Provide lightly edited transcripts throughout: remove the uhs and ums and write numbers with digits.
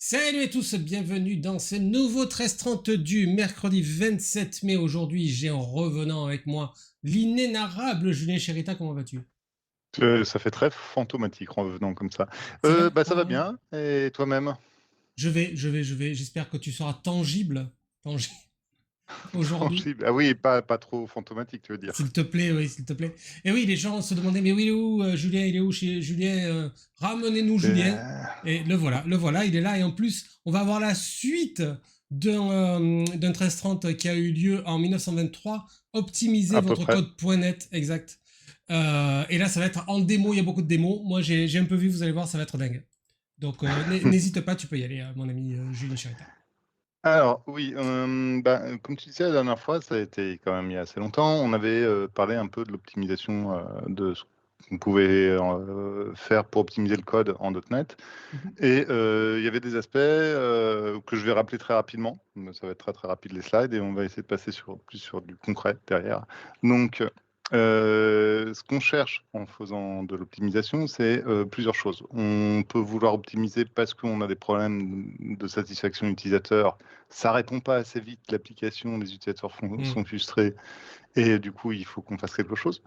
Salut à tous, bienvenue dans ce nouveau 13h30 du mercredi 27 mai. Aujourd'hui, j'ai en revenant avec moi l'inénarrable Julien Chérita. Comment vas-tu? Ça fait très fantomatique en venant comme ça. C'est vrai? Ça va bien et toi-même? Je vais. J'espère que tu seras tangible aujourd'hui. Tangible. Ah oui, pas trop fantomatique, tu veux dire? S'il te plaît, oui, s'il te plaît. Et oui, les gens se demandaient, mais oui, il est où Julien? Il est où chez Julien? Ramenez-nous Julien. Heu, Et le voilà, il est là. Et en plus, on va avoir la suite d'un 1330 qui a eu lieu en 1923. Optimisez à peu votre près. code.net, exact. Et là, ça va être en démo. Il y a beaucoup de démos. Moi, j'ai un peu vu, vous allez voir, ça va être dingue. Donc, n'hésite pas, tu peux y aller, mon ami Julien Charita. Alors oui, comme tu disais la dernière fois, ça a été quand même il y a assez longtemps. On avait, parlé un peu de l'optimisation, de ce qu'on pouvait, faire pour optimiser le code en .NET Mhm. et il y avait des aspects, que je vais rappeler très rapidement. Ça va être très, très rapide les slides et on va essayer de passer plus sur du concret derrière. Donc, ce qu'on cherche en faisant de l'optimisation, c'est, plusieurs choses. On peut vouloir optimiser parce qu'on a des problèmes de satisfaction utilisateur. Ça répond pas assez vite, l'application, les utilisateurs Mm. sont frustrés et du coup, il faut qu'on fasse quelque chose.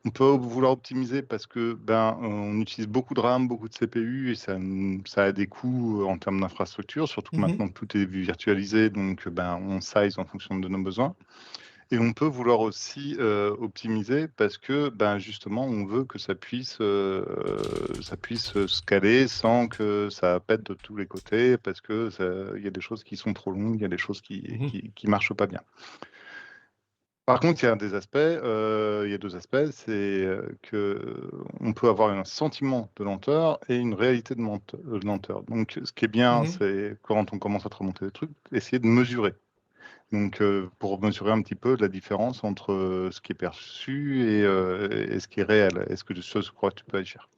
On peut vouloir optimiser parce que, on utilise beaucoup de RAM, beaucoup de CPU et ça a des coûts, en termes d'infrastructure, surtout que Mhm. maintenant tout est virtualisé, donc on size en fonction de nos besoins. Et on peut vouloir aussi, optimiser parce que, justement, on veut que ça puisse, scaler sans que ça pète de tous les côtés parce que il y a des choses qui sont trop longues, il y a des choses Mhm. qui marchent pas bien. Par contre, il y a 2 aspects, c'est, qu'on peut avoir un sentiment de lenteur et une réalité de lenteur. Donc ce qui est bien, Mhm. c'est quand on commence à te remonter des trucs, essayer de mesurer. Donc, pour mesurer un petit peu la différence entre, ce qui est perçu et ce qui est réel. Est-ce que ce sur quoi tu peux agir?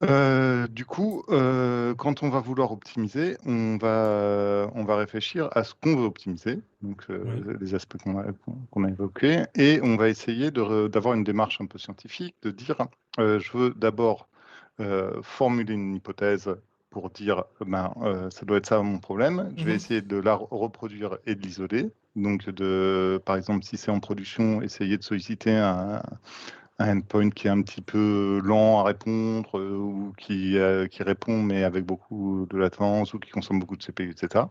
Du coup, quand on va vouloir optimiser, on va réfléchir à ce qu'on veut optimiser, donc, Oui. les aspects qu'on a évoqués et on va essayer d'avoir une démarche un peu scientifique, de dire, je veux d'abord, formuler une hypothèse pour dire, ça doit être ça mon problème. Je vais Mhm. essayer de la reproduire et de l'isoler. Donc par exemple, si c'est en production, essayer de solliciter un endpoint qui est un petit peu lent à répondre, ou qui répond mais avec beaucoup de latence ou qui consomme beaucoup de CPU et cetera.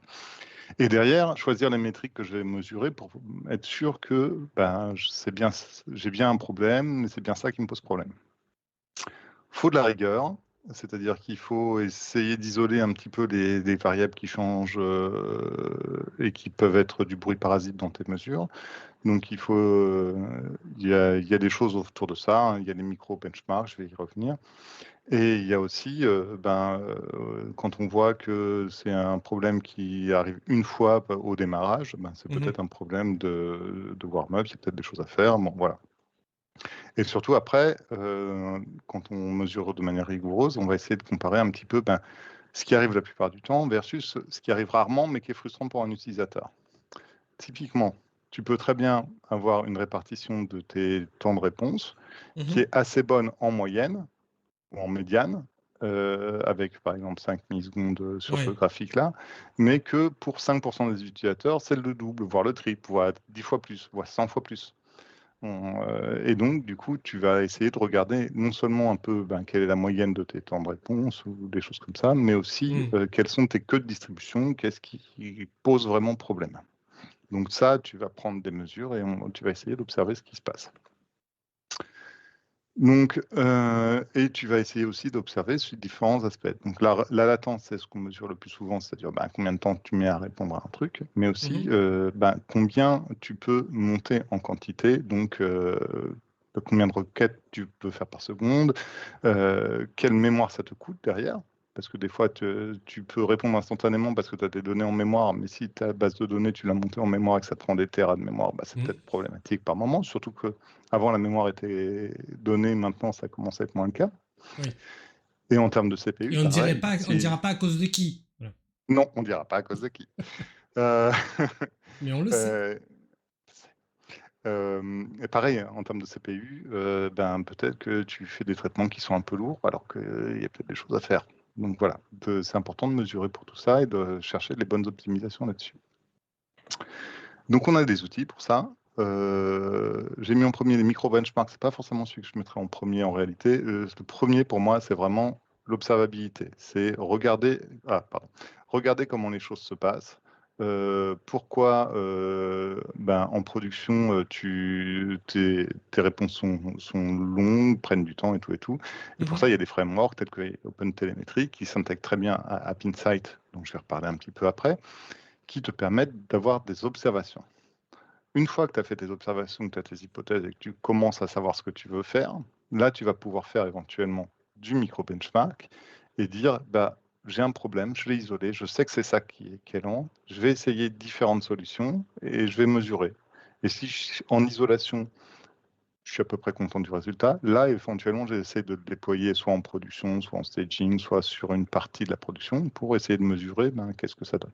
Et derrière, choisir les métriques que je vais mesurer pour être sûr que, j'ai bien un problème, mais c'est bien ça qui me pose problème. Faut de la rigueur, c'est-à-dire qu'il faut essayer d'isoler un petit peu les variables qui changent, et qui peuvent être du bruit parasite dans tes mesures. Donc il faut, il y a des choses autour de ça, hein. Il y a les micro benchmarks, je vais y revenir et il y a aussi, quand on voit que c'est un problème qui arrive une fois au démarrage, c'est Mhm. peut-être un problème de warm-up, il y a peut-être des choses à faire, bon voilà. Et surtout après, quand on mesure de manière rigoureuse, on va essayer de comparer un petit peu, ce qui arrive la plupart du temps versus ce qui arrive rarement mais qui est frustrant pour un utilisateur. Typiquement, tu peux très bien avoir une répartition de tes temps de réponse qui Mhm. est assez bonne en moyenne ou en médiane, avec par exemple 5 millisecondes, sur ce Oui. graphique-là, mais que pour 5 des utilisateurs, c'est le double, voire le triple, voire 10 fois plus, voire 100 fois plus. Et donc du coup, tu vas essayer de regarder non seulement un peu, quelle est la moyenne de tes temps de réponse ou des choses comme ça, mais aussi, Mm. quels sont tes queues de distribution, qu'est-ce qui pose vraiment problème? Donc ça, tu vas prendre des mesures et tu vas essayer d'observer ce qui se passe. Donc, et tu vas essayer aussi d'observer sur différents aspects. Donc la latence, c'est ce qu'on mesure le plus souvent, c'est-à-dire, combien de temps tu mets à répondre à un truc, mais aussi, Mhm. combien tu peux monter en quantité, donc, combien de requêtes tu peux faire par seconde, quelle mémoire ça te coûte derrière. Parce que des fois, tu peux répondre instantanément parce que tu as des données en mémoire, mais si ta base de données, tu l'as montée en mémoire et que ça te prend des téras de mémoire, c'est Mm. peut-être problématique par moment, surtout que avant, la mémoire était donnée, maintenant, ça commence à être moins le cas. Oui. Et en termes de CPU, Et on ne dirait pareil. pas, on ne Si... dira pas à cause de qui. Voilà. Non, on dira pas à cause de qui. Euh, Mais on le sait. euh, et pareil, en termes de CPU, peut-être que tu fais des traitements qui sont un peu lourds, alors qu'il y a peut-être des choses à faire. Donc voilà, c'est important de mesurer pour tout ça et de chercher les bonnes optimisations là-dessus. Donc on a des outils pour ça. J'ai mis en premier les micro-benchmarks, c'est pas forcément celui que je mettrais en premier en réalité. Le premier pour moi, c'est vraiment l'observabilité. C'est regarder comment les choses se passent. Pourquoi en production, tes réponses sont longues, prennent du temps et tout et tout. Et pour ça, il y a des frameworks tels que OpenTelemetry qui s'intègrent très bien à App Insight, dont je vais reparler un petit peu après, qui te permettent d'avoir des observations. Une fois que tu as fait tes observations, que tu as tes hypothèses et que tu commences à savoir ce que tu veux faire, là, tu vas pouvoir faire éventuellement du micro-benchmark et dire, j'ai un problème, je l'ai isolé, je sais que c'est ça qui est lent, je vais essayer différentes solutions et je vais mesurer. Et si en isolation, je suis à peu près content du résultat, là, éventuellement, j'essaie de le déployer soit en production, soit en staging, soit sur une partie de la production pour essayer de mesurer qu'est-ce que ça donne.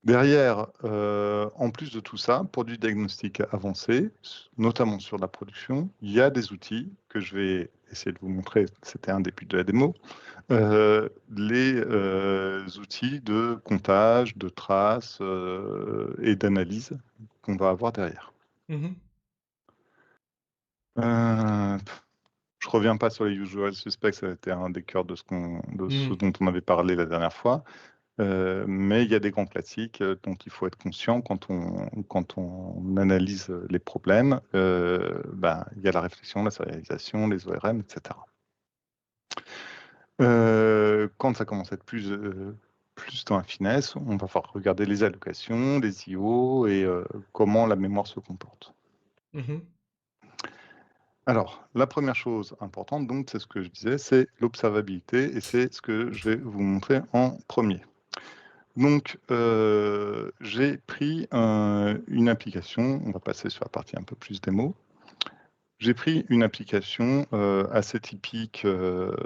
Derrière, en plus de tout ça, pour du diagnostic avancé, notamment sur la production, il y a des outils que je vais essayer de vous montrer, c'était un des buts de la démo, les outils de comptage, de traces et d'analyse qu'on va avoir derrière. Je reviens pas sur les usual suspects, ça a été un des cœurs de ce dont on avait parlé la dernière fois. Mais il y a des grands classiques dont il faut être conscient quand on analyse les problèmes. Il y a la réflexion, la sérialisation, les ORM, etc. Quand ça commence à être plus dans la finesse, on va falloir regarder les allocations, les IO et comment la mémoire se comporte. Alors, la première chose importante, donc, c'est ce que je disais, c'est l'observabilité, et c'est ce que je vais vous montrer en premier. Donc, j'ai pris une application, on va passer sur la partie un peu plus démo. J'ai pris une application assez typique que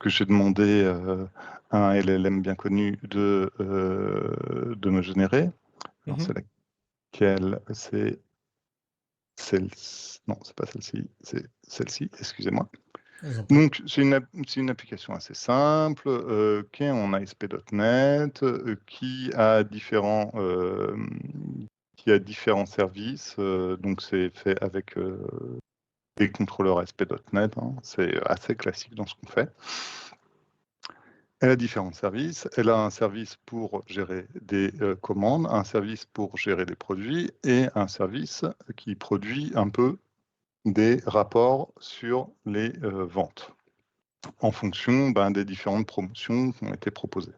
j'ai demandé à un LLM bien connu de me générer. Alors, c'est laquelle? C'est celle-ci. Non, c'est pas celle-ci, c'est celle-ci, excusez-moi. Donc, c'est une application assez simple qui est en ASP.NET, qui a différents services. Donc, c'est fait avec des contrôleurs ASP.NET. C'est assez classique dans ce qu'on fait. Elle a différents services. Elle a un service pour gérer des commandes, un service pour gérer des produits et un service qui produit un peu des rapports sur les ventes en fonction des différentes promotions qui ont été proposées.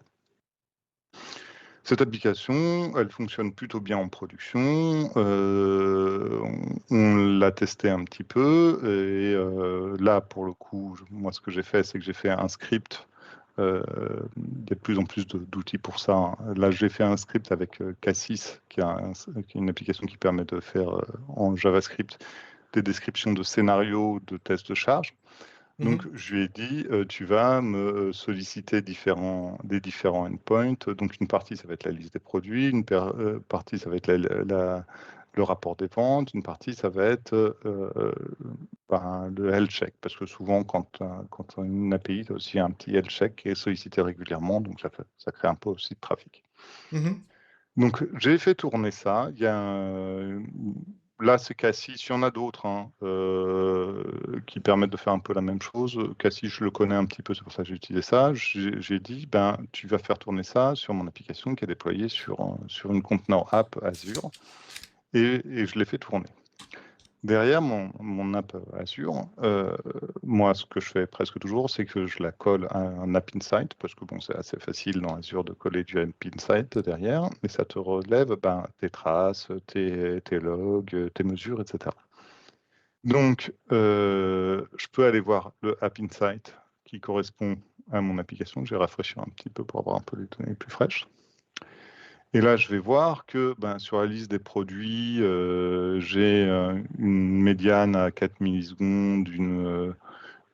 Cette application, elle fonctionne plutôt bien en production. On l'a testé un petit peu et là, pour le coup, moi, ce que j'ai fait, c'est que j'ai fait un script. Il y a de plus en plus d'outils pour ça. Là, j'ai fait un script avec Cassis, qui est une application qui permet de faire en JavaScript des descriptions de scénarios de tests de charge. Donc, je lui ai dit, tu vas me solliciter des différents endpoints. Donc, une partie, ça va être la liste des produits, une partie, ça va être le rapport des ventes, une partie, ça va être le health check, parce que souvent, quand on a une API, tu as aussi un petit health check qui est sollicité régulièrement, donc ça crée un peu aussi de trafic. Donc, j'ai fait tourner ça. Il y a là, c'est Cassis. Il y en a d'autres qui permettent de faire un peu la même chose. Cassis, je le connais un petit peu, c'est pour ça que j'ai utilisé ça. J'ai dit, tu vas faire tourner ça sur mon application qui est déployée sur une conteneur app Azure. Et je l'ai fait tourner. Derrière mon app Azure, moi, ce que je fais presque toujours, c'est que je la colle à un App Insight, parce que c'est assez facile dans Azure de coller du App Insight derrière, et ça te relève tes traces, tes logs, tes mesures, etc. Donc, je peux aller voir le App Insight qui correspond à mon application. Je vais rafraîchir un petit peu pour avoir un peu les données plus fraîches. Et là, je vais voir que sur la liste des produits, j'ai une médiane à 4 millisecondes,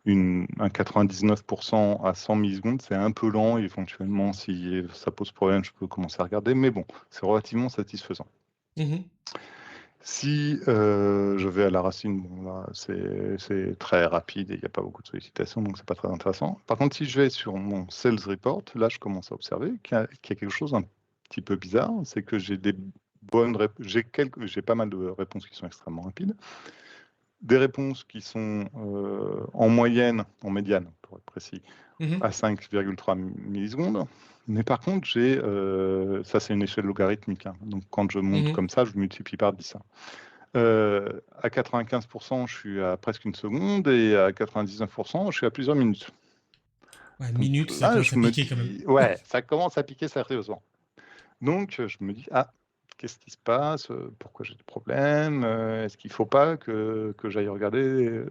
un 99% à 100 millisecondes. C'est un peu lent. Éventuellement, si ça pose problème, je peux commencer à regarder. Mais bon, c'est relativement satisfaisant. Si je vais à la racine, bon, là, c'est très rapide et il n'y a pas beaucoup de sollicitations, donc c'est pas très intéressant. Par contre, si je vais sur mon sales report, là, je commence à observer qu'il y a quelque chose un petit peu bizarre, c'est que j'ai des j'ai pas mal de réponses qui sont extrêmement rapides, des réponses qui sont en moyenne, en médiane, pour être précis, Mhm. à 5,3 millisecondes. Mais par contre, ça c'est une échelle logarithmique, hein. Donc quand je monte Mhm. comme ça, je multiplie par 10. À 95%, je suis à presque une seconde et à 99%, je suis à plusieurs minutes. Ouais, Donc minute, ça là, commence je à me piquer quand même. dis, ouais, ça commence à piquer sérieusement. Donc je me dis, ah, qu'est-ce qui se passe? Pourquoi j'ai des problèmes? Est-ce qu'il ne faut pas que j'aille regarder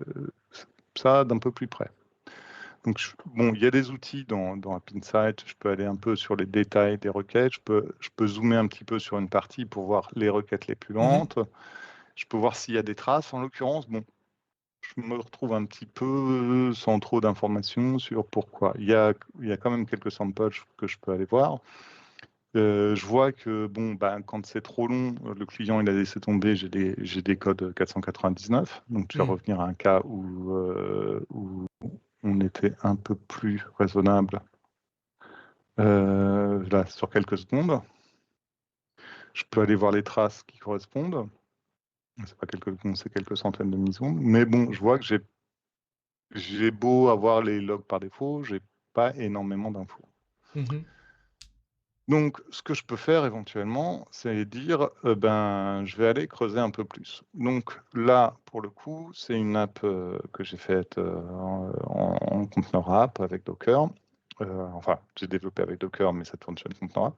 ça d'un peu plus près? Donc, bon, il y a des outils dans App Insight, je peux aller un peu sur les détails des requêtes, je peux zoomer un petit peu sur une partie pour voir les requêtes les plus Mhm. lentes, je peux voir s'il y a des traces. En l'occurrence, bon, je me retrouve un petit peu sans trop d'informations sur pourquoi. Il y a quand même quelques samples que je peux aller voir. Je vois que bon, bah, quand c'est trop long, le client il a laissé tomber, j'ai des codes 499. Donc je vais Mhm. revenir à un cas où on était un peu plus raisonnable là, sur quelques secondes. Je peux aller voir les traces qui correspondent. C'est pas quelques secondes, c'est quelques centaines de millisecondes. Mais bon, je vois que j'ai beau avoir les logs par défaut, j'ai pas énormément d'infos. Mhm. Donc, ce que je peux faire éventuellement, c'est dire, ben, je vais aller creuser un peu plus. Donc là, pour le coup, c'est une app que j'ai faite en conteneur app avec Docker. Enfin, j'ai développé avec Docker, mais ça tourne sur une conteneur app.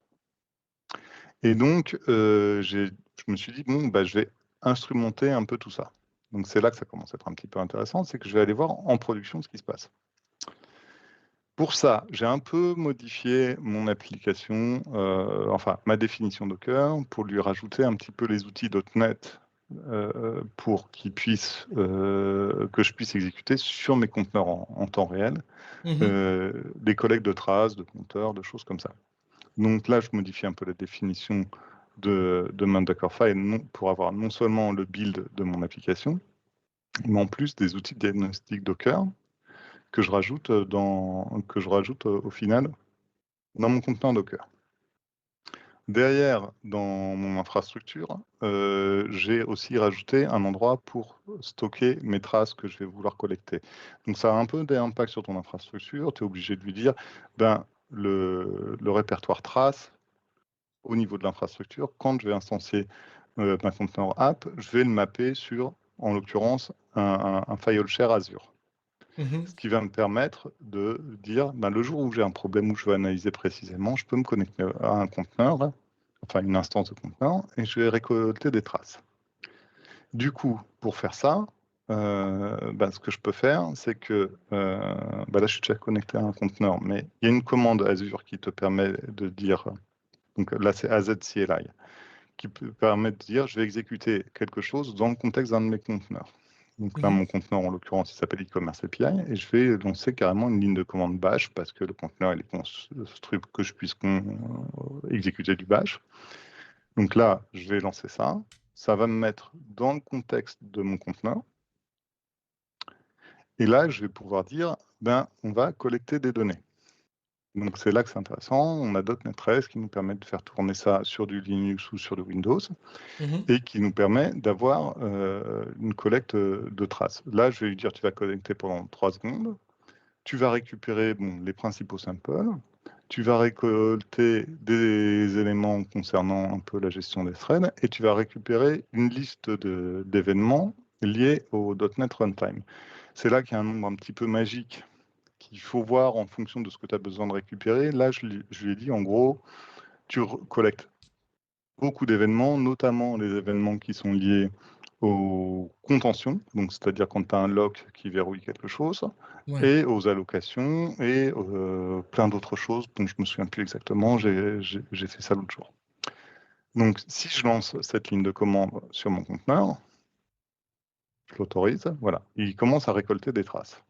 Et donc, je me suis dit, bon, bah, je vais instrumenter un peu tout ça. Donc c'est là que ça commence à être un petit peu intéressant, c'est que je vais aller voir en production ce qui se passe. Pour ça, j'ai un peu modifié mon application, enfin ma définition Docker, pour lui rajouter un petit peu les outils .NET pour que je puisse exécuter sur mes conteneurs en temps réel, Mhm. des collectes de traces, de compteurs, de choses comme ça. Donc là, je modifie un peu la définition de mon Dockerfile pour avoir non seulement le build de mon application, mais en plus des outils de diagnostic Docker que je rajoute, au final dans mon conteneur Docker. Derrière, dans mon infrastructure, j'ai aussi rajouté un endroit pour stocker mes traces que je vais vouloir collecter. Donc ça a un peu d'impact sur ton infrastructure. Tu es obligé de lui dire, ben, le répertoire traces, au niveau de l'infrastructure, quand je vais instancier ma conteneur app, je vais le mapper sur, en l'occurrence, un file share Azure. Ce Mhm. qui va me permettre de dire, ben, le jour où j'ai un problème où je veux analyser précisément, je peux me connecter à un conteneur, enfin une instance de conteneur, et je vais récolter des traces. Du coup, pour faire ça, ben, ce que je peux faire, c'est que, ben là je suis déjà connecté à un conteneur, mais il y a une commande Azure qui te permet de dire, donc là c'est AZCLI, qui peut permettre de dire, je vais exécuter quelque chose dans le contexte d'un de mes conteneurs. Donc là, Mhm. mon conteneur, en l'occurrence, il s'appelle e-commerce API, et je vais lancer carrément une ligne de commande bash, parce que le conteneur, il est construit pour que je puisse exécuter du bash. Donc là, je vais lancer ça. Ça va me mettre dans le contexte de mon conteneur. Et là, je vais pouvoir dire, ben, on va collecter des données. Donc c'est là que c'est intéressant. On a .NET 13 qui nous permet de faire tourner ça sur du Linux ou sur du Windows, Mhm. et qui nous permet d'avoir une collecte de traces. Là, je vais lui dire, tu vas collecter pendant 3 secondes, tu vas récupérer les principaux samples, tu vas récolter des éléments concernant un peu la gestion des threads, et tu vas récupérer une liste d'événements liés au .NET Runtime. C'est là qu'il y a un nombre un petit peu magique qu'il faut voir en fonction de ce que tu as besoin de récupérer. Là, je lui ai dit, en gros, tu collectes beaucoup d'événements, notamment les événements qui sont liés aux contentions, donc c'est-à-dire quand tu as un lock qui verrouille quelque chose, Ouais. et aux allocations, et plein d'autres choses dont je ne me souviens plus exactement, j'ai fait ça l'autre jour. Donc si je lance cette ligne de commande sur mon conteneur, je l'autorise, voilà, il commence à récolter des traces.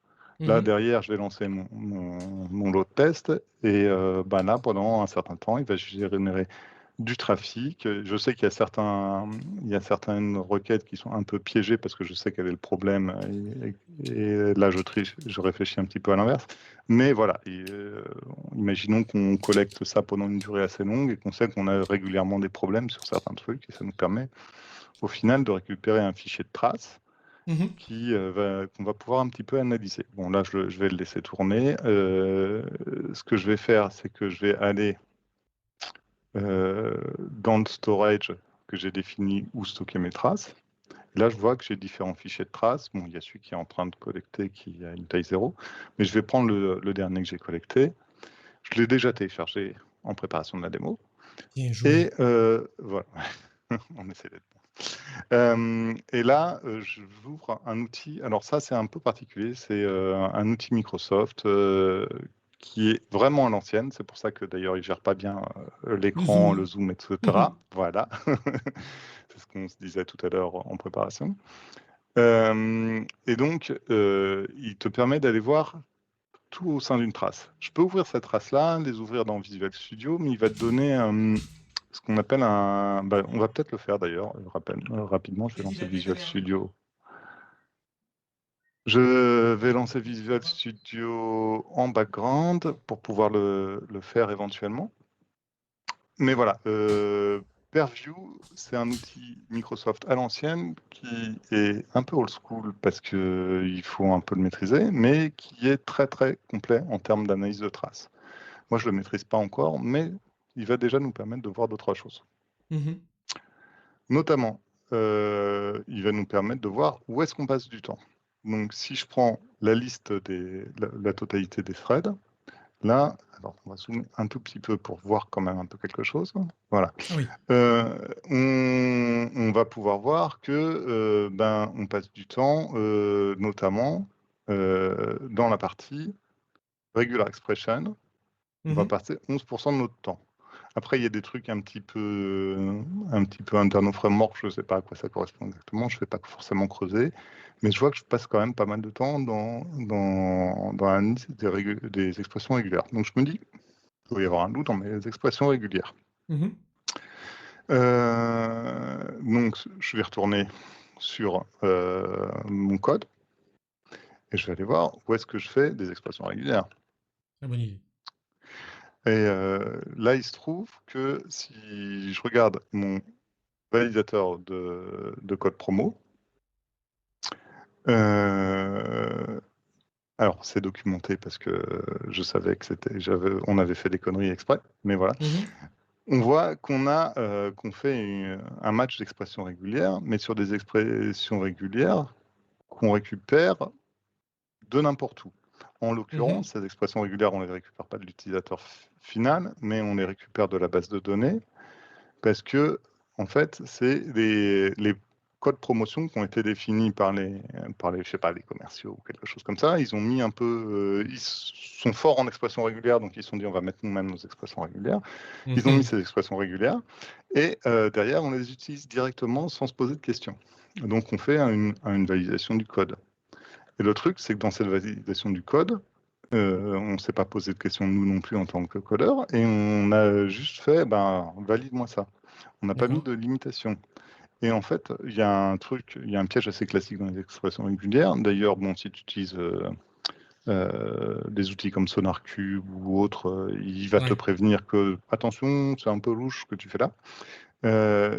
Là, Mhm. derrière, je vais lancer mon load test, et ben là, pendant un certain temps, il va générer du trafic. Je sais qu'il y a certaines requêtes qui sont un peu piégées parce que je sais quel est le problème. Et là, je triche, je réfléchis un petit peu à l'inverse. Mais voilà, imaginons qu'on collecte ça pendant une durée assez longue et qu'on sait qu'on a régulièrement des problèmes sur certains trucs. Et ça nous permet, au final, de récupérer un fichier de traces Mhm. qu'on va pouvoir un petit peu analyser. Bon, là, je vais le laisser tourner. Ce que je vais faire, c'est que je vais aller dans le storage que j'ai défini où stocker mes traces. Là, je vois que j'ai différents fichiers de traces. Bon, il y a celui qui est en train de collecter, qui a une taille 0, mais je vais prendre le dernier que j'ai collecté. Je l'ai déjà téléchargé en préparation de la démo. Bien joué. Et voilà, on essaie d'être bon. Et là, j'ouvre un outil. Alors ça, c'est un peu particulier. C'est un outil Microsoft qui est vraiment à l'ancienne. C'est pour ça que d'ailleurs, il ne gère pas bien Le l'écran, le zoom. zoom, etc. Mhm. Voilà. C'est ce qu'on se disait tout à l'heure en préparation. Et donc, il te permet d'aller voir tout au sein d'une trace. Je peux ouvrir cette trace-là, les ouvrir dans Visual Studio, mais il va te donner ce qu'on appelle un... bah, on va peut-être le faire d'ailleurs, rapidement, je vais Vas-y, lancer la tête a Visual l'air libre. Studio. Je vais lancer Visual Studio en background pour pouvoir le faire éventuellement. Mais voilà, Purview, c'est un outil Microsoft à l'ancienne qui est un peu old school parce qu'il faut un peu le maîtriser, mais qui est très très complet en termes d'analyse de traces. Moi, je ne le maîtrise pas encore, mais il va déjà nous permettre de voir d'autres choses. Mhm. Notamment, il va nous permettre de voir où est-ce qu'on passe du temps. Donc, si je prends la liste la totalité des threads, là, alors on va zoomer un tout petit peu pour voir quand même un peu quelque chose. Voilà. Ah oui. On va pouvoir voir que on passe du temps, notamment dans la partie regular expression, on va Mhm. passer 11% de notre temps. Après, il y a des trucs un petit peu internes au framework, je ne sais pas à quoi ça correspond exactement, je ne vais pas forcément creuser, mais je vois que je passe quand même pas mal de temps dans l'analyse des expressions régulières. Donc je me dis, il doit y avoir un loup dans mes expressions régulières. Mhm. Donc je vais retourner sur mon code et je vais aller voir où est-ce que je fais des expressions régulières. Très bonne idée. Et là, il se trouve que si je regarde mon validateur de code promo, alors c'est documenté parce que je savais que on avait fait des conneries exprès, mais voilà. Mhm. On voit qu'on fait un match d'expressions régulières, mais sur des expressions régulières qu'on récupère de n'importe où. En Mhm. l'occurrence, ces expressions régulières, on ne les récupère pas de l'utilisateur final, mais on les récupère de la base de données parce que, en fait, c'est les codes promotion qui ont été définis par je sais pas, les commerciaux ou quelque chose comme ça. Ils ont mis un peu, ils sont forts en expressions régulières, donc ils se sont dit on va mettre nous-mêmes nos expressions régulières. Ils ont mis Mhm. ces expressions régulières et derrière on les utilise directement sans se poser de questions. Donc on fait une validation du code. Et le truc, c'est que dans cette validation du code, on ne s'est pas posé de questions nous non plus en tant que codeur, et on a juste fait, valide-moi ça. On n'a pas mis D'accord. de limitation. Et en fait, il y a un piège assez classique dans les expressions régulières. D'ailleurs, bon, si tu utilises des outils comme SonarCube ou autre, il va te Ouais. prévenir que, attention, c'est un peu louche ce que tu fais là.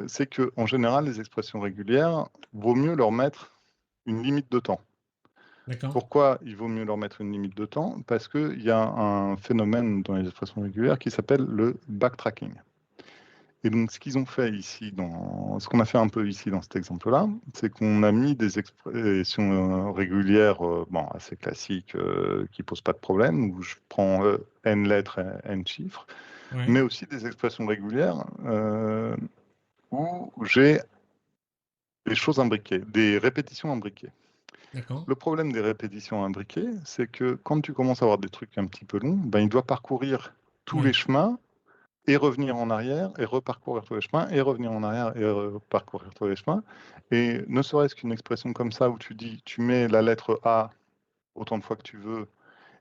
C'est que, en général, les expressions régulières, vaut mieux leur mettre une limite de temps. D'accord. Pourquoi il vaut mieux leur mettre une limite de temps? Parce qu'il y a un phénomène dans les expressions régulières qui s'appelle le backtracking. Et donc, ce qu'ils ont fait ici, ce qu'on a fait un peu ici dans cet exemple-là, c'est qu'on a mis des expressions régulières assez classiques qui ne posent pas de problème, où je prends n lettres et n chiffres, Ouais. mais aussi des expressions régulières où j'ai des choses imbriquées, des répétitions imbriquées. D'accord. Le problème des répétitions imbriquées, c'est que quand tu commences à avoir des trucs un petit peu longs, il doit parcourir tous les Oui. chemins et revenir en arrière et reparcourir tous les chemins et revenir en arrière et reparcourir tous les chemins. Et ne serait-ce qu'une expression comme ça où tu dis, tu mets la lettre A autant de fois que tu veux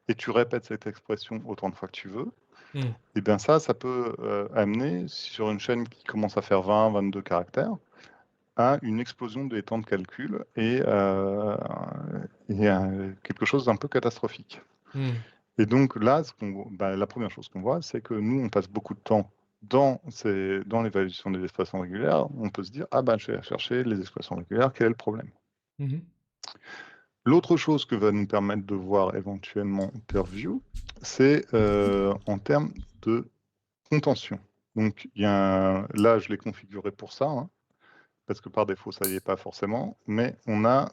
et tu répètes cette expression autant de fois que tu veux, Hmm. Et bien ça peut amener, sur une chaîne qui commence à faire 20, 22 caractères, à une explosion des temps de calcul et à quelque chose d'un peu catastrophique. Hmm. Et donc là, la première chose qu'on voit, c'est que nous, on passe beaucoup de temps dans l'évaluation des expressions régulières. On peut se dire, ah ben, je vais aller chercher les expressions régulières, quel est le problème? Mhm. L'autre chose que va nous permettre de voir éventuellement Purview, c'est en termes de contention. Donc, là, je l'ai configuré pour ça, hein, parce que par défaut, ça n'y est pas forcément, mais on a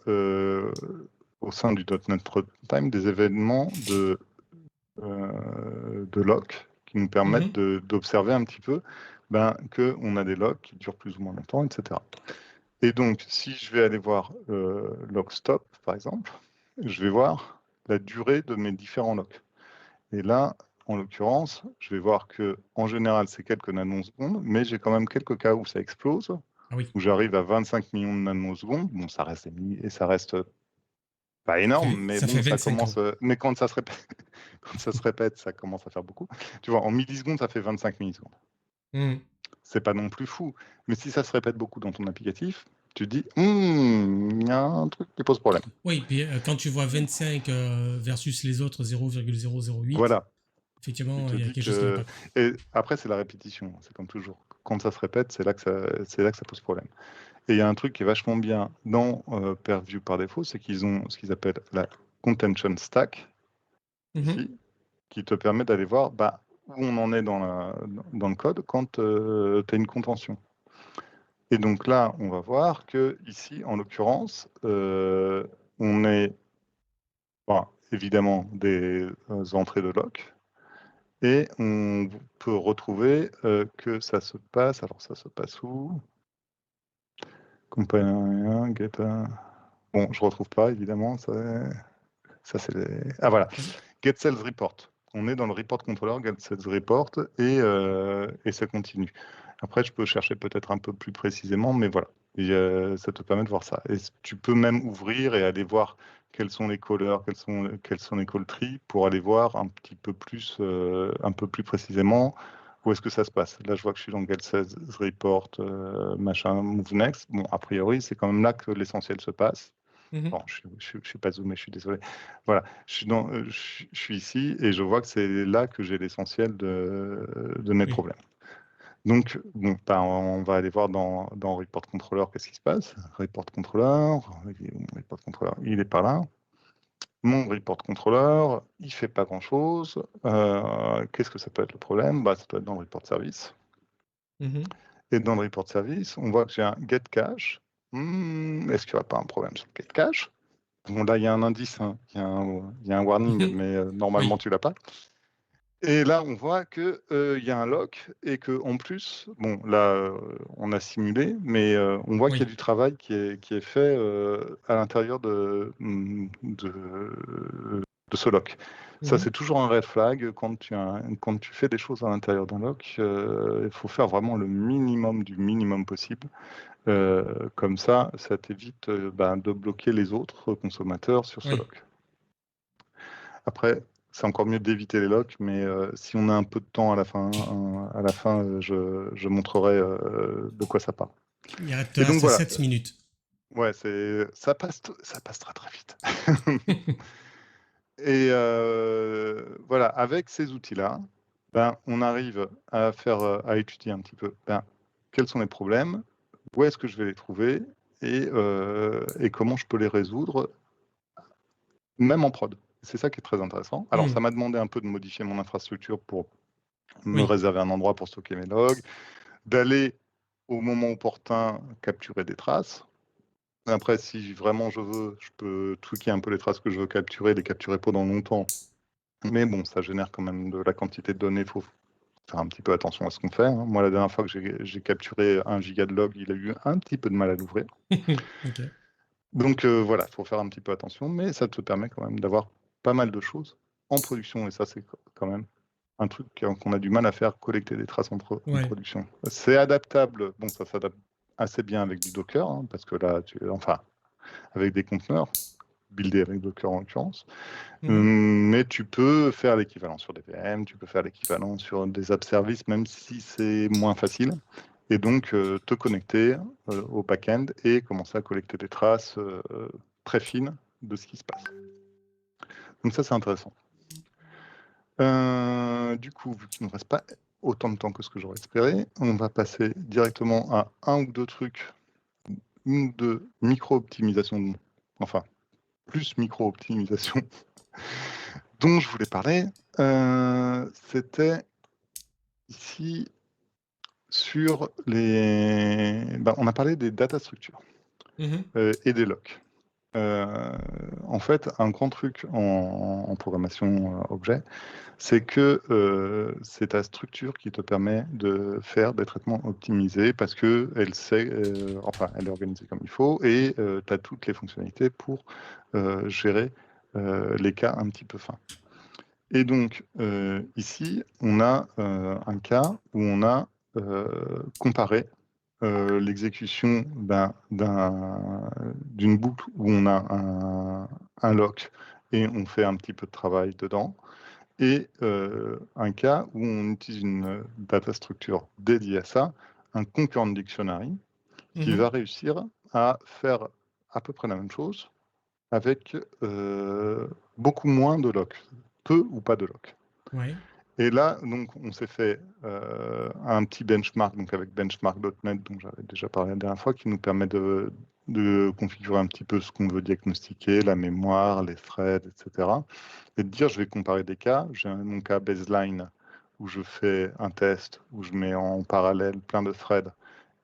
au sein du .NET Runtime des événements de lock qui nous permettent d'observer un petit peu qu'on a des locks qui durent plus ou moins longtemps, etc. Et donc, si je vais aller voir log stop, par exemple, je vais voir la durée de mes différents locks. Et là, en l'occurrence, je vais voir que en général, c'est quelques nanosecondes, mais j'ai quand même quelques cas où ça explose, Ah oui. où j'arrive à 25 millions de nanosecondes. Bon, ça reste pas énorme, mais Ça fait bon, ça 25 ans. commence. Mais quand ça se répète, quand ça se répète, ça commence à faire beaucoup. Tu vois, en millisecondes, ça fait 25 millisecondes. Hmm. C'est pas non plus fou. Mais si ça se répète beaucoup dans ton applicatif, tu te dis, il y a un truc qui pose problème. Oui, puis quand tu vois 25 versus les autres 0,008, Voilà. Tu effectivement, te il y a dis quelque chose qui ne va que. pas. Et après, c'est la répétition. C'est comme toujours. Quand ça se répète, c'est là que ça pose problème. Et il y a un truc qui est vachement bien dans Purview par défaut, c'est qu'ils ont ce qu'ils appellent la contention stack, Mhm. ici, qui te permet d'aller voir où on en est dans le code quand tu as une contention. Et donc là, on va voir que ici, en l'occurrence, on est évidemment des entrées de lock. Et on peut retrouver que ça se passe. Alors ça se passe où? Compagnon, get. Bon, je retrouve pas évidemment. Ça c'est les. Ah voilà. Get Sales Report. On est dans le report controller Get Sales Report et ça continue. Après, je peux chercher peut-être un peu plus précisément, mais voilà. Et, ça te permet de voir ça. Et tu peux même ouvrir et aller voir quels sont les callers, quels sont les call trees pour aller voir un peu plus précisément où est-ce que ça se passe. Là, je vois que je suis dans Get Sales Report, machin, Move Next. Bon, a priori, c'est quand même là que l'essentiel se passe. Mhm. Bon, je suis pas zoomé, je suis désolé. Voilà, je suis ici et je vois que c'est là que j'ai l'essentiel de mes Oui. problèmes. Donc, bon, on va aller voir dans Report Controller qu'est-ce qui se passe. Report Controller, il est pas là. Mon Report Controller, il fait pas grand-chose. Qu'est-ce que ça peut être le problème? Ça peut être dans le Report Service. Mhm. Et dans le Report Service, on voit que j'ai un Get Cache. Est-ce qu'il n'y aura pas un problème sur le Get Cache? Bon, là, il y a un indice, hein. Il y a un warning, mais normalement, Oui. tu l'as pas. Et là, on voit qu'il y a un lock et qu'en plus, bon, là, on a simulé, mais on voit qu'il y a Oui. du travail qui est fait à l'intérieur de ce lock. Ça, Mhm. c'est toujours un red flag. Quand tu fais des choses à l'intérieur d'un lock, il faut faire vraiment le minimum du minimum possible. Comme ça t'évite de bloquer les autres consommateurs sur ce Oui. lock. Après, c'est encore mieux d'éviter les locks, mais si on a un peu de temps à la fin, je montrerai de quoi ça parle. Il te Et donc reste voilà, 7 minutes. ouais, ça passe très très vite. Et voilà, avec ces outils-là, on arrive à étudier un petit peu quels sont les problèmes, où est-ce que je vais les trouver et comment je peux les résoudre, même en prod. C'est ça qui est très intéressant. Alors, Hmm. ça m'a demandé un peu de modifier mon infrastructure pour me Oui. réserver un endroit pour stocker mes logs, d'aller au moment opportun capturer des traces. Après, si vraiment je veux, je peux tweaker un peu les traces que je veux capturer, les capturer pendant longtemps. Mais bon, ça génère quand même de la quantité de données. Il faut faire un petit peu attention à ce qu'on fait, hein. Moi, la dernière fois que j'ai capturé 1 giga de log, il a eu un petit peu de mal à l'ouvrir. Ok. Donc voilà, il faut faire un petit peu attention, mais ça te permet quand même d'avoir pas mal de choses en production. Et ça, c'est quand même un truc qu'on a du mal à faire, collecter des traces en Ouais. production. C'est adaptable, bon, ça s'adapte assez bien avec du Docker, hein, parce que là, avec des conteneurs. builder avec Docker en l'occurrence. Mhm. Mais tu peux faire l'équivalent sur des VM, tu peux faire l'équivalent sur des app services, même si c'est moins facile. Et donc, te connecter au back-end et commencer à collecter des traces très fines de ce qui se passe. Donc ça, c'est intéressant. Du coup, vu qu'il ne nous reste pas autant de temps que ce que j'aurais espéré, on va passer directement à un ou deux trucs, une ou deux micro-optimisations, enfin, plus micro-optimisation dont je voulais parler. C'était ici sur les... Ben, on a parlé des data structures Mhm. et des locks. En fait, un grand truc en programmation objet, c'est que c'est ta structure qui te permet de faire des traitements optimisés parce que elle sait, enfin, elle est organisée comme il faut et tu as toutes les fonctionnalités pour gérer les cas un petit peu fins. Et donc, ici, on a un cas où on a comparé l'exécution d'une boucle où on a un lock et on fait un petit peu de travail dedans, et un cas où on utilise une data structure dédiée à ça, un concurrent dictionary, qui Mhm. va réussir à faire à peu près la même chose avec beaucoup moins de lock, peu ou pas de lock. Ouais. Et là, donc, on s'est fait un petit benchmark, donc avec benchmark.net, dont j'avais déjà parlé la dernière fois, qui nous permet de configurer un petit peu ce qu'on veut diagnostiquer, la mémoire, les threads, etc. Et de dire, je vais comparer des cas. J'ai mon cas baseline, où je fais un test, où je mets en parallèle plein de threads,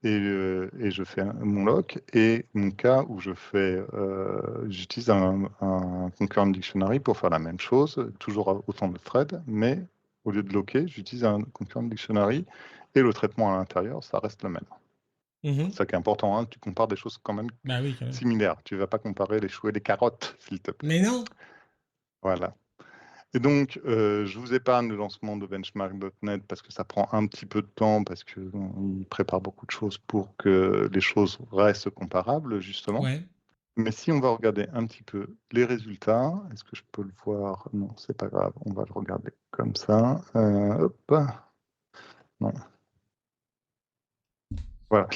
et je fais mon lock, et mon cas où j'utilise un concurrent dictionary pour faire la même chose, toujours autant de threads, mais au lieu de locker, j'utilise un concurrent dictionary, et le traitement à l'intérieur, ça reste le même. Mhm. C'est ça qui est important, hein, tu compares des choses quand même Bah oui, quand même. similaires. Tu ne vas pas comparer les choux et les carottes, s'il te plaît. Mais non. Voilà. Et donc, je vous épargne le lancement de benchmark.net parce que ça prend un petit peu de temps, parce qu'il prépare beaucoup de choses pour que les choses restent comparables, justement. Ouais. Mais si on va regarder un petit peu les résultats, est-ce que je peux le voir? Non, c'est pas grave, on va le regarder comme ça. Hop. Non. Voilà.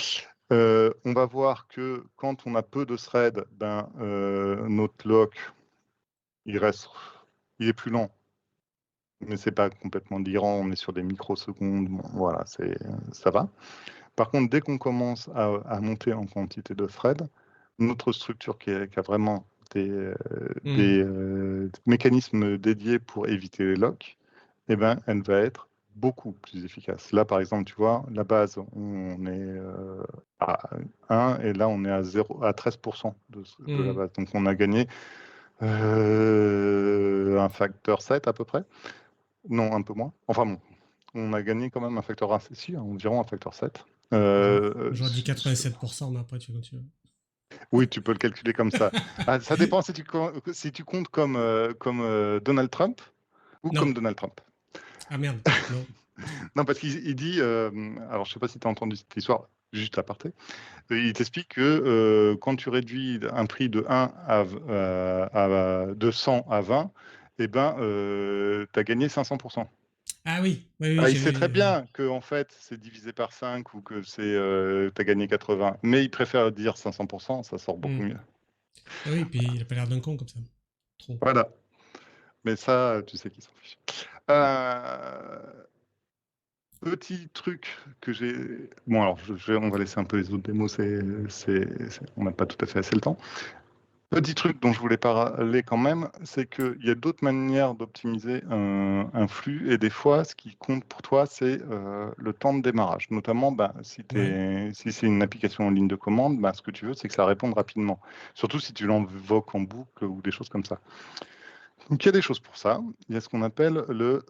On va voir que quand on a peu de threads, notre lock, il est plus lent, mais c'est pas complètement délirant, on est sur des microsecondes, bon, voilà, ça va. Par contre, dès qu'on commence à monter en quantité de threads, notre structure qui a vraiment des mécanismes dédiés pour éviter les locks, eh ben, elle va être beaucoup plus efficace. Là, par exemple, tu vois, la base, on est à 1 et là, on est à 13% de la base. Donc, on a gagné un facteur 7 à peu près. Non, un peu moins. Enfin bon, on a gagné quand même un facteur si, environ un facteur 7. J'aurais dit 87%, mais après, tu continues. Oui, tu peux le calculer comme ça. Ah, ça dépend si tu comptes comme Donald Trump ou Non. comme Donald Trump. Ah merde, non. Non, parce qu'il dit, alors je ne sais pas si tu as entendu cette histoire, juste à aparté, il t'explique que quand tu réduis un prix de 1 de 100 à 20, eh ben, tu as gagné 500%. Ah oui, oui, oui, Ah, il j'ai sait vu. très bien que en fait c'est divisé par 5 ou que tu as gagné 80, mais il préfère dire 500%, ça sort beaucoup mieux. Ah oui, puis il a pas l'air d'un con comme ça. Trop. Voilà, mais ça, tu sais qu'il s'en fiche. Euh, Petit truc que j'ai... Bon, alors, on va laisser un peu les autres démos, on n'a pas tout à fait assez le temps. Petit truc dont je voulais parler quand même, c'est qu'il y a d'autres manières d'optimiser un flux, et des fois, ce qui compte pour toi, c'est le temps de démarrage. Notamment, si Ouais. c'est une application en ligne de commande, ce que tu veux, c'est que ça réponde rapidement. Surtout si tu l'invoques en boucle ou des choses comme ça. Donc, il y a des choses pour ça. Il y a ce qu'on appelle le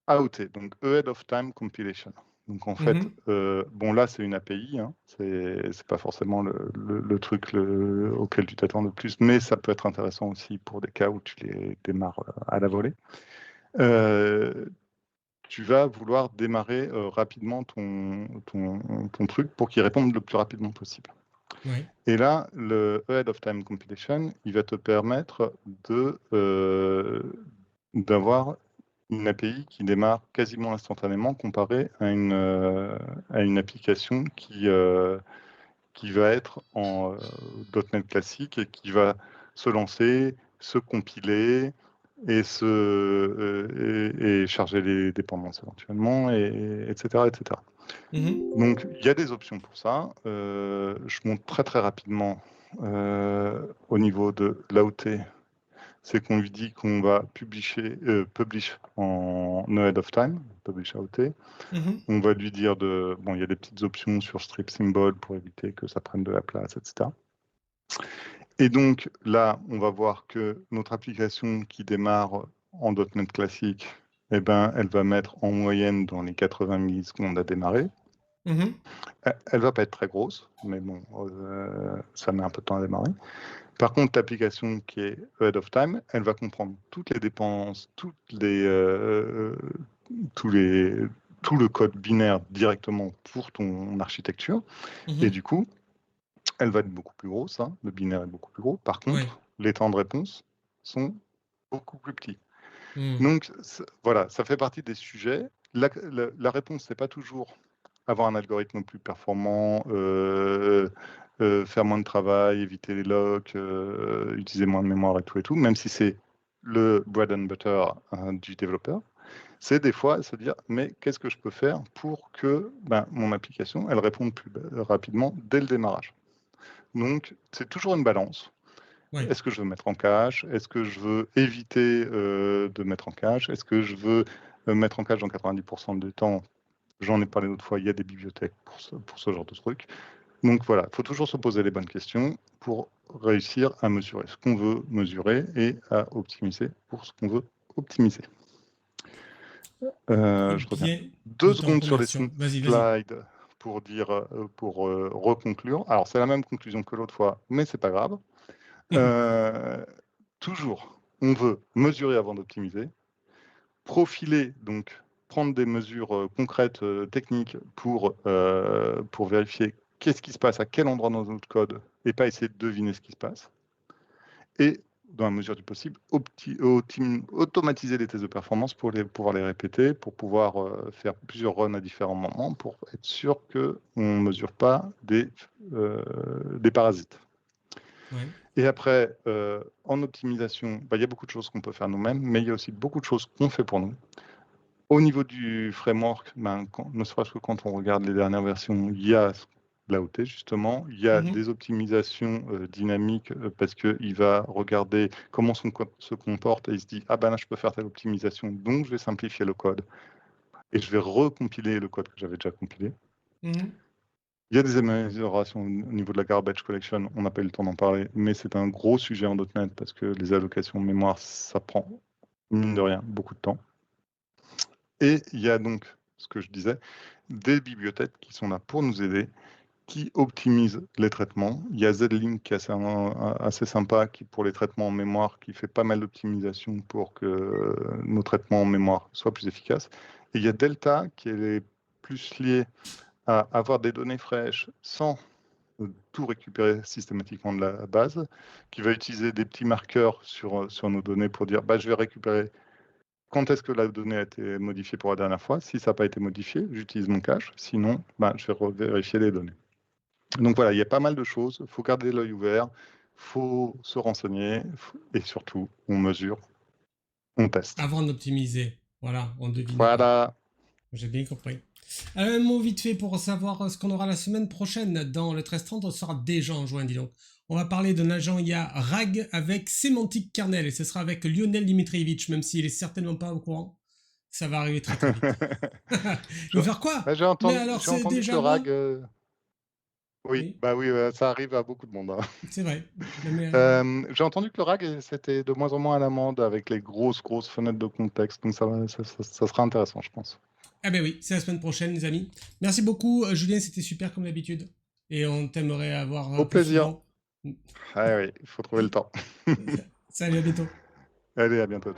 AOT, donc Ahead of Time Compilation. Donc en fait, Mhm. bon là c'est une API, hein, c'est pas forcément le truc auquel tu t'attends le plus, mais ça peut être intéressant aussi pour des cas où tu les démarres à la volée. Tu vas vouloir démarrer rapidement ton truc pour qu'il réponde le plus rapidement possible. Ouais. Et là, le Ahead of Time Compilation, il va te permettre d'avoir une API qui démarre quasiment instantanément comparé à une application qui va être en .NET classique et qui va se lancer, se compiler et charger les dépendances éventuellement, etc., etc. Mhm. Donc, il y a des options pour ça. Je montre très très rapidement au niveau de l'AOT, c'est qu'on lui dit qu'on va publish en ahead of time, publish AOT. Mhm. On va lui dire il y a des petites options sur strip symbol pour éviter que ça prenne de la place, etc. Et donc là, on va voir que notre application qui démarre en .NET classique, eh ben, elle va mettre en moyenne dans les 80 millisecondes à démarrer. Mhm. Elle va pas être très grosse, mais bon, ça met un peu de temps à démarrer. Par contre, l'application qui est ahead of time, elle va comprendre toutes les dépendances, tout le code binaire directement pour ton architecture. Et Mhm. du coup, elle va être beaucoup plus grosse, hein, le binaire est beaucoup plus gros. Par Ouais. contre, les temps de réponse sont beaucoup plus petits. Mhm. Donc, voilà, ça fait partie des sujets. La réponse, c'est pas toujours avoir un algorithme plus performant, faire moins de travail, éviter les locks, utiliser moins de mémoire et tout, même si c'est le bread and butter du développeur. C'est des fois se dire, mais qu'est-ce que je peux faire pour que mon application, elle réponde plus rapidement dès le démarrage. Donc, c'est toujours une balance. Ouais. Est-ce que je veux mettre en cache? Est-ce que je veux éviter de mettre en cache? Est-ce que je veux mettre en cache dans 90% du temps? J'en ai parlé l'autre fois, il y a des bibliothèques pour ce genre de truc. Donc voilà, il faut toujours se poser les bonnes questions pour réussir à mesurer ce qu'on veut mesurer et à optimiser pour ce qu'on veut optimiser. Eh Je reviens bien, 2 nous t'en secondes sur les remercions. Vas-y, vas-y. slides pour reconclure. Alors, c'est la même conclusion que l'autre fois, mais c'est pas grave. Toujours, on veut mesurer avant d'optimiser, profiler, donc prendre des mesures concrètes, techniques pour vérifier qu'est-ce qui se passe à quel endroit dans notre code et pas essayer de deviner ce qui se passe. Et dans la mesure du possible, automatiser les tests de performance pour pouvoir les répéter, pour pouvoir faire plusieurs runs à différents moments pour être sûr qu'on ne mesure pas des parasites. Ouais. Et après, en optimisation, il y a beaucoup de choses qu'on peut faire nous-mêmes, mais il y a aussi beaucoup de choses qu'on fait pour nous. Au niveau du framework, ne serait-ce que quand on regarde les dernières versions, il y a l'AOT justement, il y a Mhm. des optimisations dynamiques parce qu'il va regarder comment son code se comporte et il se dit ah ben là je peux faire telle optimisation, donc je vais simplifier le code et je vais recompiler le code que j'avais déjà compilé. Mhm. Il y a des améliorations au niveau de la garbage collection, on n'a pas eu le temps d'en parler, mais c'est un gros sujet en .NET parce que les allocations de mémoire, ça prend, mine de rien, beaucoup de temps. Et il y a donc, ce que je disais, des bibliothèques qui sont là pour nous aider, qui optimisent les traitements. Il y a Zlink qui est assez sympa, qui pour les traitements en mémoire, qui fait pas mal d'optimisation pour que nos traitements en mémoire soient plus efficaces. Et il y a Delta qui est plus lié à avoir des données fraîches sans tout récupérer systématiquement de la base, qui va utiliser des petits marqueurs sur nos données pour dire je vais récupérer quand est-ce que la donnée a été modifiée pour la dernière fois. Si ça n'a pas été modifié, j'utilise mon cache. Sinon, je vais vérifier les données. Donc voilà, il y a pas mal de choses. Il faut garder l'œil ouvert, il faut se renseigner et surtout, on mesure, on teste. Avant d'optimiser. Voilà, on ne devine pas. Voilà. J'ai bien compris. Un mot vite fait pour savoir ce qu'on aura la semaine prochaine dans le 1330. On sera déjà en juin, dis donc. On va parler d'un agent IA RAG avec Semantic Kernel et ce sera avec Lionel Dimitrievitch, même s'il est certainement pas au courant. Ça va arriver très très vite. Il va faire quoi? J'ai Mais entendu, alors j'ai c'est entendu que déjà le RAG. bon? Oui, Oui, oui, ça arrive à beaucoup de monde, hein. c'est vrai. Mais, J'ai entendu que le RAG, c'était de moins en moins à la mode avec les grosses fenêtres de contexte. Donc ça sera intéressant, je pense. ah ben oui, c'est la semaine prochaine, les amis. Merci beaucoup, Julien, c'était super comme d'habitude. Et on t'aimerait avoir Au plus plaisir. souvent. Ah oui, il faut trouver le temps. Salut, à bientôt. Allez, à bientôt.